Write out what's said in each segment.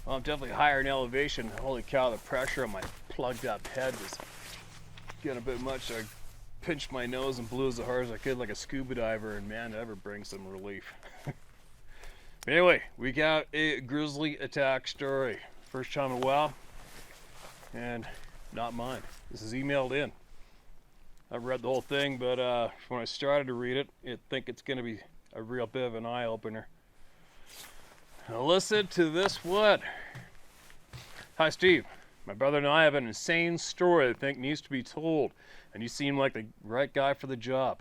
Well, I'm definitely higher in elevation. Holy cow, the pressure on my plugged up head was getting a bit much. So I pinched my nose and blew as hard as I could like a scuba diver, and man, that ever brings some relief. But anyway, we got a grizzly attack story. First time in a while, and not mine. This is emailed in. I've read the whole thing, but when I started to read it, I think it's going to be a real bit of an eye-opener. Now listen to this one. Hi, Steve. My brother and I have an insane story I think needs to be told, and you seem like the right guy for the job.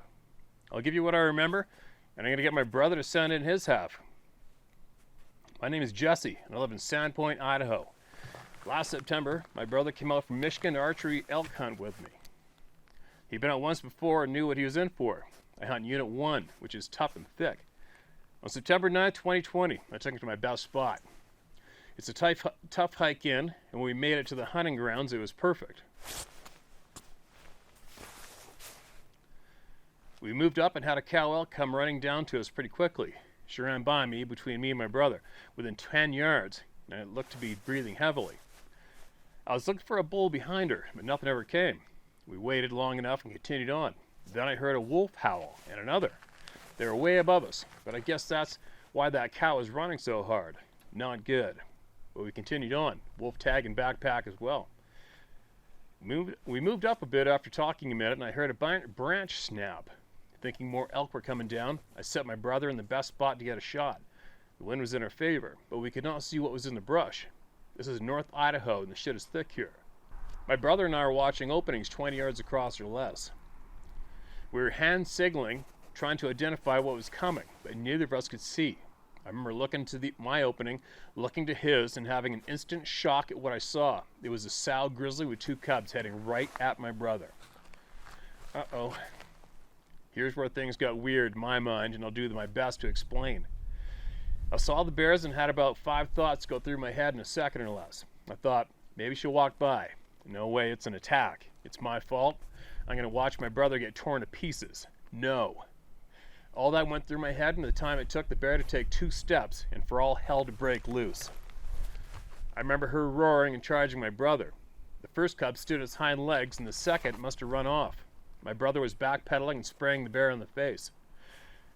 I'll give you what I remember, and I'm going to get my brother to send in his half. My name is Jesse, and I live in Sandpoint, Idaho. Last September, my brother came out from Michigan to archery elk hunt with me. He'd been out once before and knew what he was in for. I hunt Unit 1, which is tough and thick. On September 9th, 2020, I took him to my best spot. It's a tough hike in, and when we made it to the hunting grounds, it was perfect. We moved up and had a cow elk come running down to us pretty quickly. She ran by me, between me and my brother, within 10 yards, and it looked to be breathing heavily. I was looking for a bull behind her, but nothing ever came. We waited long enough and continued on. Then I heard a wolf howl, and another. They were way above us, but I guess that's why that cow was running so hard. Not good. But we continued on, wolf tag and backpack as well. We moved up a bit after talking a minute, and I heard a branch snap. Thinking more elk were coming down, I set my brother in the best spot to get a shot. The wind was in our favor, but we could not see what was in the brush. This is North Idaho, and the shit is thick here. My brother and I were watching openings 20 yards across or less. We were hand signaling, trying to identify what was coming, but neither of us could see. I remember looking to my opening, looking to his, and having an instant shock at what I saw. It was a sow grizzly with 2 cubs heading right at my brother. Uh-oh. Here's where things got weird in my mind, and I'll do my best to explain. I saw the bears and had about 5 thoughts go through my head in a second or less. I thought, maybe she'll walk by. No way, it's an attack. It's my fault. I'm going to watch my brother get torn to pieces. No. All that went through my head in the time it took the bear to take 2 steps and for all hell to break loose. I remember her roaring and charging my brother. The first cub stood its hind legs and the second must have run off. My brother was backpedaling and spraying the bear in the face.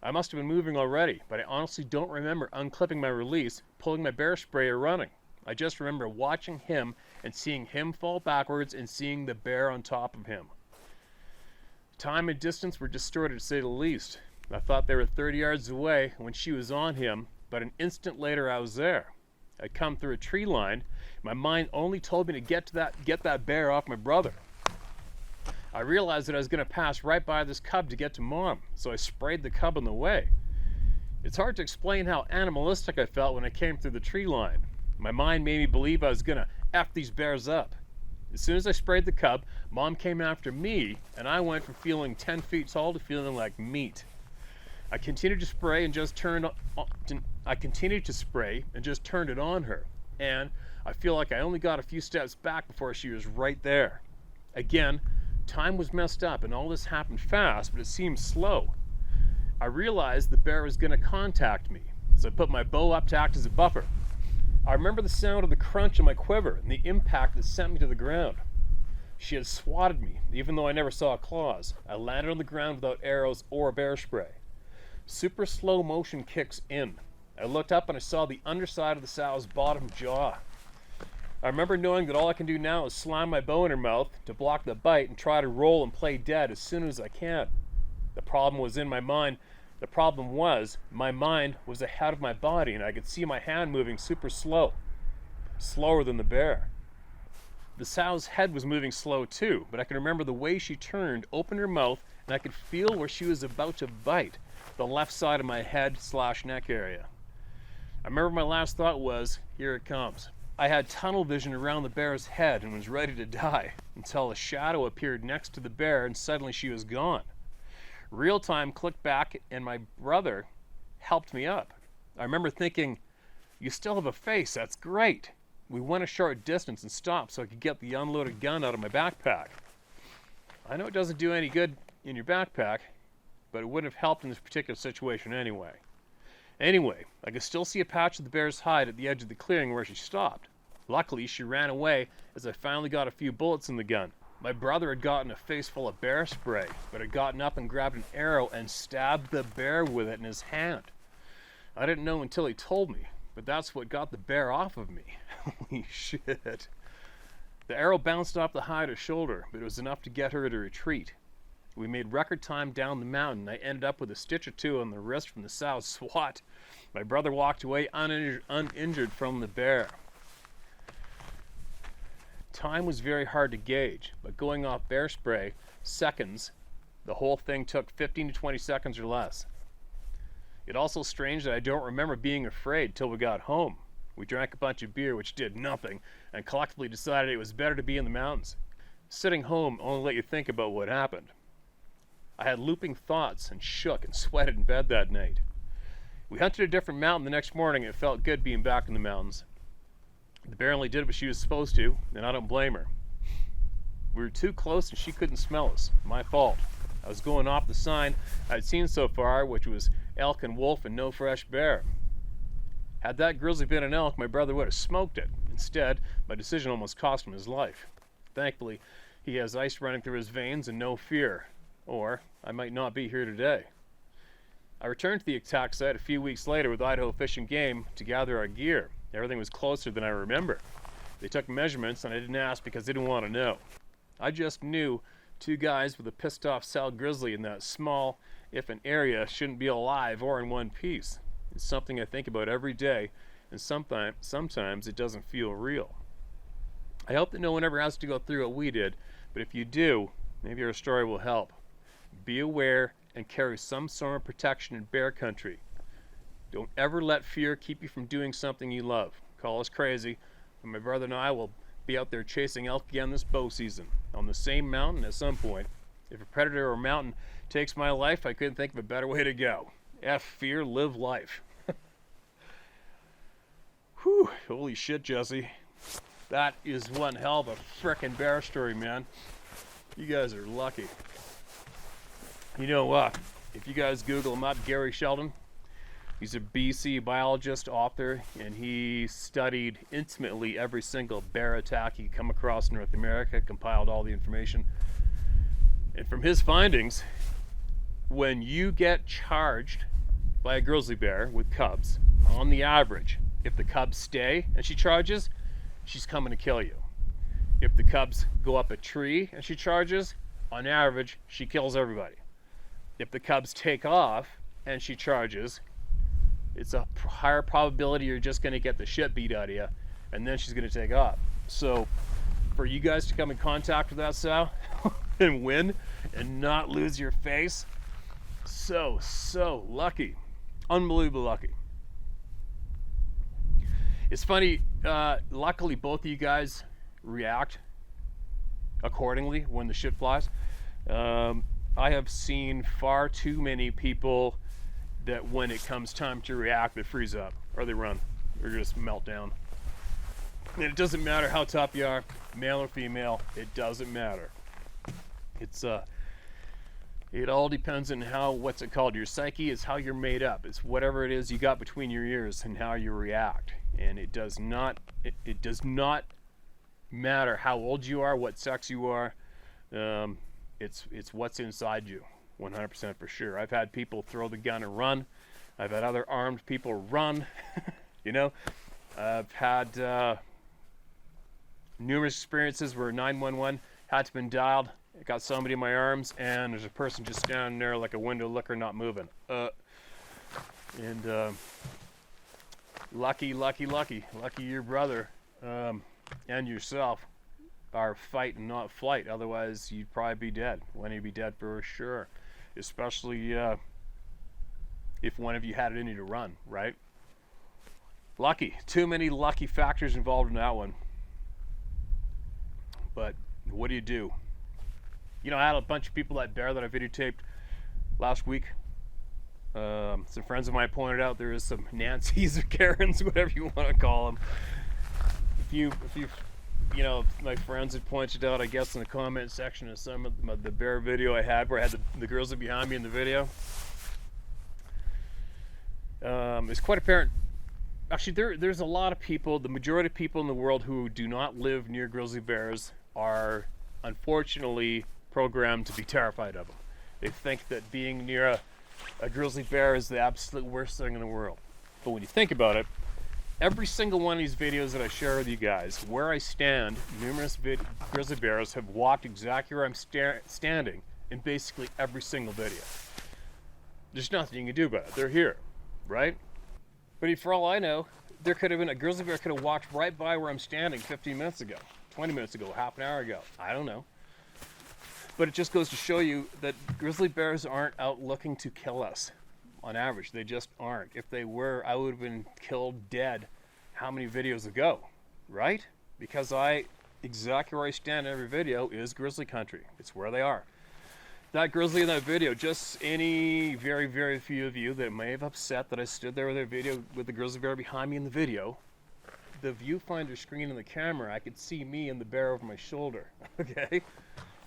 I must have been moving already, but I honestly don't remember unclipping my release, pulling my bear spray, or running. I just remember watching him and seeing him fall backwards and seeing the bear on top of him. Time and distance were distorted, to say the least. I thought they were 30 yards away when she was on him, but an instant later I was there. I'd come through a tree line. My mind only told me to get that bear off my brother. I realized that I was going to pass right by this cub to get to Mom, so I sprayed the cub on the way. It's hard to explain how animalistic I felt when I came through the tree line. My mind made me believe I was going to F these bears up. As soon as I sprayed the cub, Mom came after me, and I went from feeling 10 feet tall to feeling like meat. I continued to spray and just turned it on her, and I feel like I only got a few steps back before she was right there. Again, time was messed up, and all this happened fast, but it seemed slow. I realized the bear was going to contact me, so I put my bow up to act as a buffer. I remember the sound of the crunch of my quiver and the impact that sent me to the ground. She had swatted me, even though I never saw claws. I landed on the ground without arrows or bear spray. Super slow motion kicks in. I looked up and I saw the underside of the sow's bottom jaw. I remember knowing that all I can do now is slam my bow in her mouth to block the bite and try to roll and play dead as soon as I can. The problem was my mind was ahead of my body, and I could see my hand moving super slow. Slower than the bear. The sow's head was moving slow too, but I can remember the way she turned, opened her mouth, and I could feel where she was about to bite, the left side of my head/neck area. I remember my last thought was, here it comes. I had tunnel vision around the bear's head and was ready to die until a shadow appeared next to the bear and suddenly she was gone. Real time clicked back and my brother helped me up. I remember thinking, you still have a face, that's great. We went a short distance and stopped so I could get the unloaded gun out of my backpack. I know it doesn't do any good in your backpack, but it wouldn't have helped in this particular situation anyway. Anyway, I could still see a patch of the bear's hide at the edge of the clearing where she stopped. Luckily, she ran away as I finally got a few bullets in the gun. My brother had gotten a face full of bear spray, but had gotten up and grabbed an arrow and stabbed the bear with it in his hand. I didn't know until he told me, but that's what got the bear off of me. Holy shit. The arrow bounced off the hide or shoulder, but it was enough to get her to retreat. We made record time down the mountain. I ended up with a stitch or two on the wrist from the sow's swat. My brother walked away uninjured from the bear. Time was very hard to gauge, but going off bear spray, seconds, the whole thing took 15 to 20 seconds or less. It's also strange that I don't remember being afraid till we got home. We drank a bunch of beer, which did nothing, and collectively decided it was better to be in the mountains. Sitting home only let you think about what happened. I had looping thoughts and shook and sweated in bed that night. We hunted a different mountain the next morning, and it felt good being back in the mountains. The bear only did what she was supposed to, and I don't blame her. We were too close and she couldn't smell us. My fault. I was going off the sign I'd seen so far, which was elk and wolf and no fresh bear. Had that grizzly been an elk, my brother would have smoked it. Instead, my decision almost cost him his life. Thankfully, he has ice running through his veins and no fear, or I might not be here today. I returned to the attack site a few weeks later with Idaho Fish and Game to gather our gear. Everything was closer than I remember. They took measurements and I didn't ask because they didn't want to know. I just knew two guys with a pissed off sow grizzly in that small, if an area, shouldn't be alive or in one piece. It's something I think about every day, and sometimes it doesn't feel real. I hope that no one ever has to go through what we did, but if you do, maybe our story will help. Be aware and carry some sort of protection in bear country. Don't ever let fear keep you from doing something you love. Call us crazy, but my brother and I will be out there chasing elk again this bow season, on the same mountain at some point. If a predator or mountain takes my life, I couldn't think of a better way to go. F fear, live life. Whew, holy shit, Jesse. That is one hell of a frickin' bear story, man. You guys are lucky. You know what? If you guys Google him up, Gary Sheldon, he's a BC biologist, author, and he studied intimately every single bear attack he come across in North America, compiled all the information. And from his findings, when you get charged by a grizzly bear with cubs, on the average, if the cubs stay and she charges, she's coming to kill you. If the cubs go up a tree and she charges, on average, she kills everybody. If the cubs take off and she charges, it's a higher probability you're just going to get the shit beat out of you, and then she's going to take off. So for you guys to come in contact with that sow and win and not lose your face, so lucky. Unbelievably lucky. It's funny, luckily both of you guys react accordingly when the shit flies. I have seen far too many people that when it comes time to react, they freeze up, or they run, or just melt down. And it doesn't matter how tough you are, male or female, it doesn't matter. It's it all depends on what's it called? Your psyche is how you're made up. It's whatever it is you got between your ears and how you react. And it does not matter how old you are, what sex you are. It's what's inside you, 100% for sure. I've had people throw the gun and run. I've had other armed people run. You know, I've had numerous experiences where 911 had to been dialed. I got somebody in my arms, and there's a person just standing there like a window looker, not moving. Lucky your brother and yourself are fight and not flight. Otherwise, you'd probably be dead. One of you be dead for sure. Especially if one of you had it in you to run, right? Lucky. Too many lucky factors involved in that one. But what do you do? You know, I had a bunch of people that bear that I videotaped last week. Some friends of mine pointed out there is some Nancy's or Karens, whatever you want to call them. If you know, my friends had pointed out, I guess, in the comment section of some of the bear video I had, where I had the girls behind me in the video. It's quite apparent. Actually, there's a lot of people, the majority of people in the world who do not live near grizzly bears are unfortunately programmed to be terrified of them. They think that being near a grizzly bear is the absolute worst thing in the world. But when you think about it, every single one of these videos that I share with you guys, where I stand, numerous grizzly bears have walked exactly where I'm standing in basically every single video. There's nothing you can do about it. They're here, right? But for all I know, there could have been a grizzly bear could have walked right by where I'm standing 15 minutes ago, 20 minutes ago, half an hour ago. I don't know. But it just goes to show you that grizzly bears aren't out looking to kill us. On average, they just aren't. If they were, I would have been killed dead how many videos ago, right? Because exactly where I stand in every video is grizzly country. It's where they are. That grizzly in that video, just any very, very few of you that may have upset that I stood there with a video with the grizzly bear behind me in the video, the viewfinder screen in the camera, I could see me and the bear over my shoulder, okay?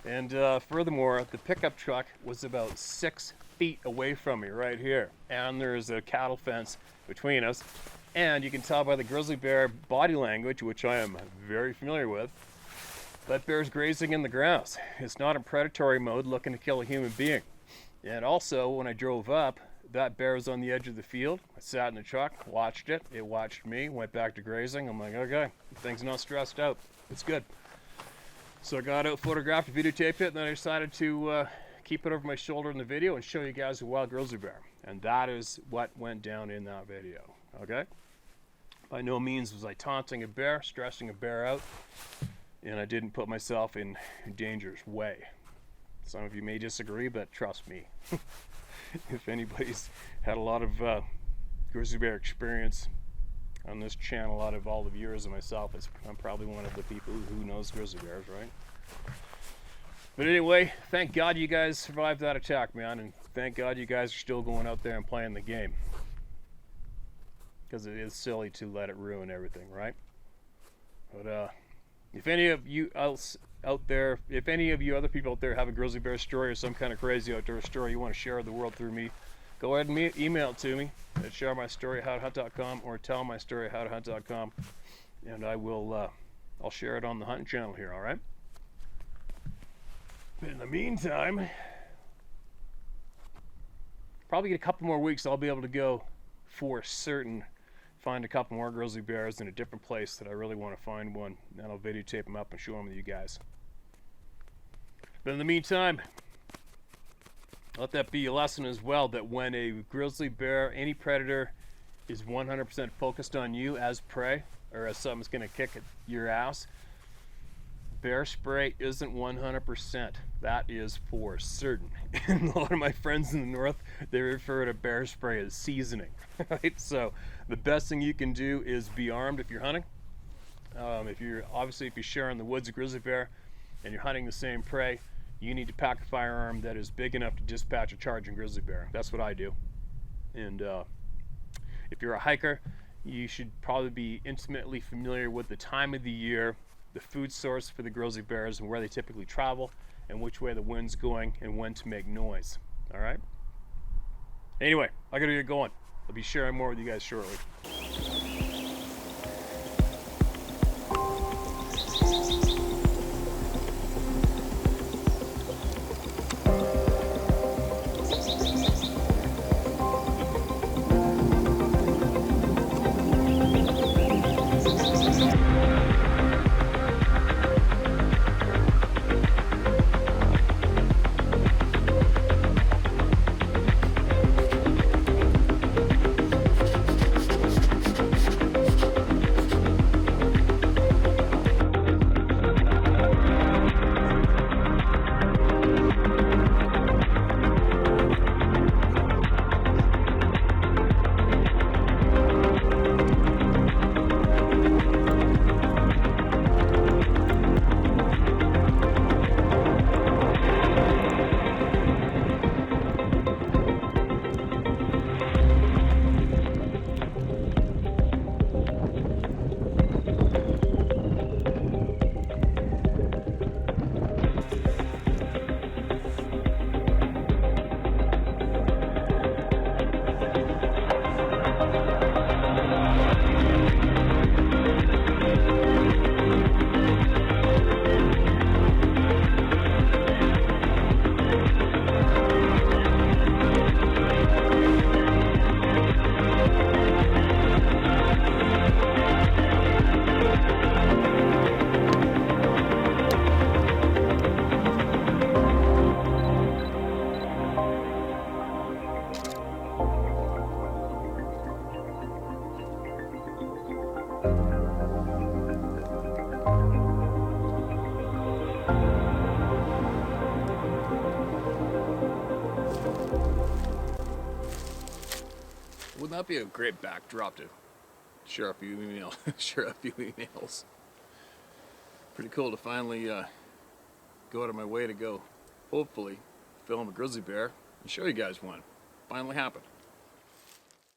And furthermore, the pickup truck was about 6 feet away from me right here. And there's a cattle fence between us. And you can tell by the grizzly bear body language, which I am very familiar with, that bear's grazing in the grass. It's not in predatory mode looking to kill a human being. And also, when I drove up, that bear was on the edge of the field. I sat in the truck, watched it. It watched me, went back to grazing. I'm like, okay, the thing's not stressed out. It's good. So I got out, photographed, videotaped it, and then I decided to keep it over my shoulder in the video and show you guys a wild grizzly bear. And that is what went down in that video, okay? By no means was I taunting a bear, stressing a bear out, and I didn't put myself in danger's way. Some of you may disagree, but trust me. If anybody's had a lot of grizzly bear experience on this channel out of all the viewers and myself, I'm probably one of the people who knows grizzly bears, right? But anyway, thank God you guys survived that attack, man, and thank God you guys are still going out there and playing the game. Because it is silly to let it ruin everything, right? But if any of you else out there, if any of you other people out there have a grizzly bear story or some kind of crazy outdoor story you want to share with the world through me, go ahead and email it to me at sharemystory@howtohunt.com or tellmystory@howtohunt.com, and I'll share it on the hunting channel here. All right. But in the meantime, probably in a couple more weeks, I'll be able to go for certain, find a couple more grizzly bears in a different place that I really want to find one, and I'll videotape them up and show them to you guys. But in the meantime, let that be a lesson as well, that when a grizzly bear, any predator, is 100% focused on you as prey, or as something's going to kick at your ass, bear spray isn't 100%. That is for certain. And a lot of my friends in the north, they refer to bear spray as seasoning, right? So the best thing you can do is be armed if you're hunting. If you're sharing the woods a grizzly bear and you're hunting the same prey, you need to pack a firearm that is big enough to dispatch a charging grizzly bear. That's what I do. And if you're a hiker, you should probably be intimately familiar with the time of the year, the food source for the grizzly bears, and where they typically travel, and which way the wind's going, and when to make noise. All right? Anyway, I gotta get going. I'll be sharing more with you guys shortly. Wouldn't that be a great backdrop to share a few emails? Pretty cool to finally go out of my way to go, hopefully, film a grizzly bear and show you guys one. Finally happened.